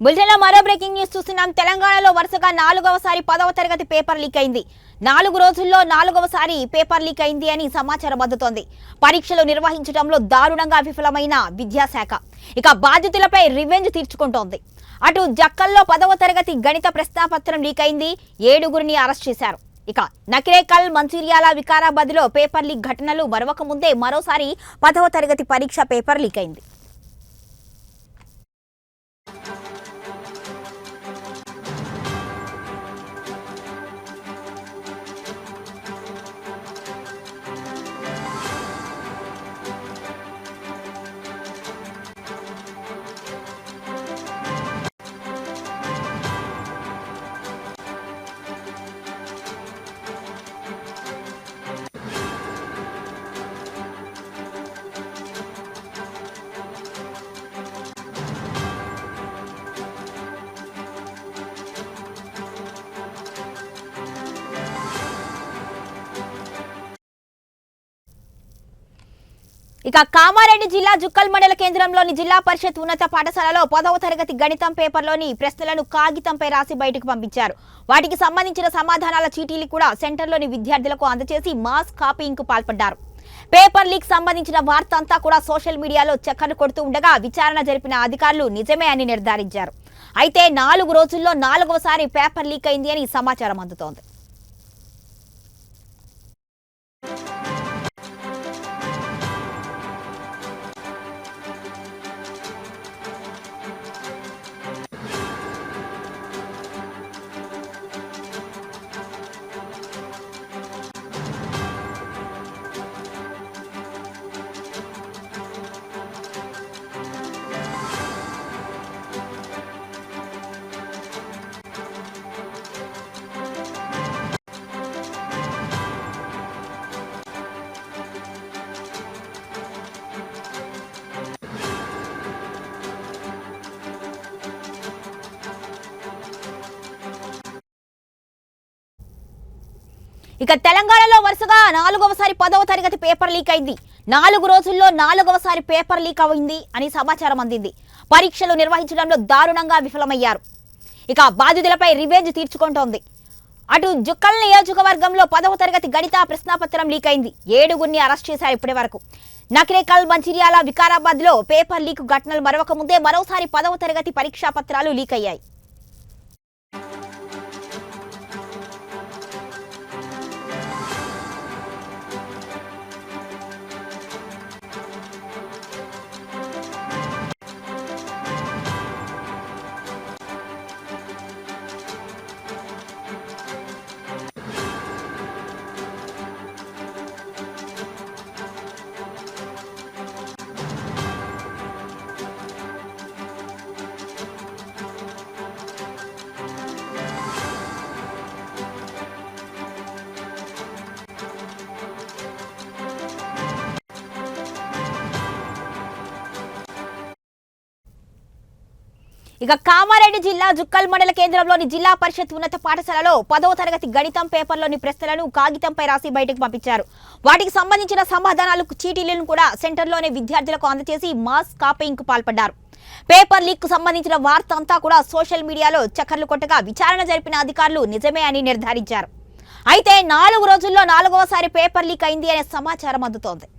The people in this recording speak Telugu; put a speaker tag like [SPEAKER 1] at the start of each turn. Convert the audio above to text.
[SPEAKER 1] బులెటిన్లో మరో బ్రేకింగ్ న్యూస్ చూస్తున్నాం. తెలంగాణలో వరుసగా 4వసారి 10వ తరగతి పేపర్ లీక్ అయింది. 4 రోజుల్లో 4వసారి పేపర్ లీక్ అయింది అని సమాచారం అందుతోంది. పరీక్షలు నిర్వహించడంలో దారుణంగా విఫలమైన విద్యాశాఖ ఇక బాధితులపై రివెంజ్ తీర్చుకుంటోంది. అటు జక్కల్లో 10వ తరగతి గణిత ప్రశ్నాపత్రం లీక్ అయింది. 7గురిని అరెస్ట్ చేశారు. ఇక నకిరేకల్, మంచిర్యాల, వికారాబాద్లో పేపర్ లీక్ ఘటనలు మరొక ముందే మరోసారి 10వ తరగతి పరీక్ష పేపర్ లీక్ అయింది. ఇక కామారెడ్డి జిల్లా జుక్కల్ మండల కేంద్రంలోని జిల్లా పరిషత్ ఉన్నత పాఠశాలలో 10వ తరగతి గణితం పేపర్లోని ప్రశ్నలను కాగితంపై రాసి బయటకు పంపించారు. వాటికి సంబంధించిన సమాధానాల చీటీలు కూడా సెంటర్లోని విద్యార్థులకు అందజేసి మాస్ కాపీయింగ్కు పాల్పడ్డారు. పేపర్ లీక్ సంబంధించిన వార్త అంతా కూడా సోషల్ మీడియాలో చక్కర్లు కొడుతూ ఉండగా విచారణ జరిపిన అధికారులు నిజమే అని నిర్ధారించారు. అయితే 4 రోజుల్లో 4వసారి పేపర్ లీక్ అయింది అని సమాచారం అందుతోంది. ఇక తెలంగాణలో వరుసగా 4వసారి 10వ తరగతి పేపర్ లీక్ అయింది. 4 రోజుల్లో 4వసారి పేపర్ లీక్ అయింది అని సమాచారం అందింది. పరీక్షలు నిర్వహించడంలో దారుణంగా విఫలమయ్యారు. ఇక బాధితులపై రివెంజ్ తీర్చుకుంటోంది. అటు జుక్కల్ నియోజకవర్గంలో 10వ తరగతి గణిత ప్రశ్నాపత్రం లీక్ అయింది. 7గురిని అరెస్ట్ చేశారు. ఇప్పటి వరకు నకిరేకల్, మంచిర్యాల, వికారాబాద్లో పేపర్ లీక్ ఘటనలు మరొక ముందే మరోసారి 10వ తరగతి పరీక్షా పత్రాలు లీక్ అయ్యాయి. ఇక కామారెడ్డి జిల్లా జుక్కల్ మండల కేంద్రంలోని జిల్లా పరిషత్ ఉన్నత పాఠశాలలో 10వ తరగతి గణితం పేపర్లోని ప్రశ్నలను కాగితంపై రాసి బయటకు పంపించారు. వాటికి సంబంధించిన సమాధానాలకు చీటీలను కూడా సెంటర్లోని విద్యార్థులకు అందజేసి మాస్ కాపీయింగ్కు పాల్పడ్డారు. పేపర్ లీక్ కు సంబంధించిన వార్త అంతా కూడా సోషల్ మీడియాలో చక్కర్లు కొట్టగా విచారణ జరిపిన అధికారులు నిజమే అని నిర్ధారించారు. అయితే 4 రోజుల్లో 4వసారి పేపర్ లీక్ అయింది అనే సమాచారం అందుతోంది.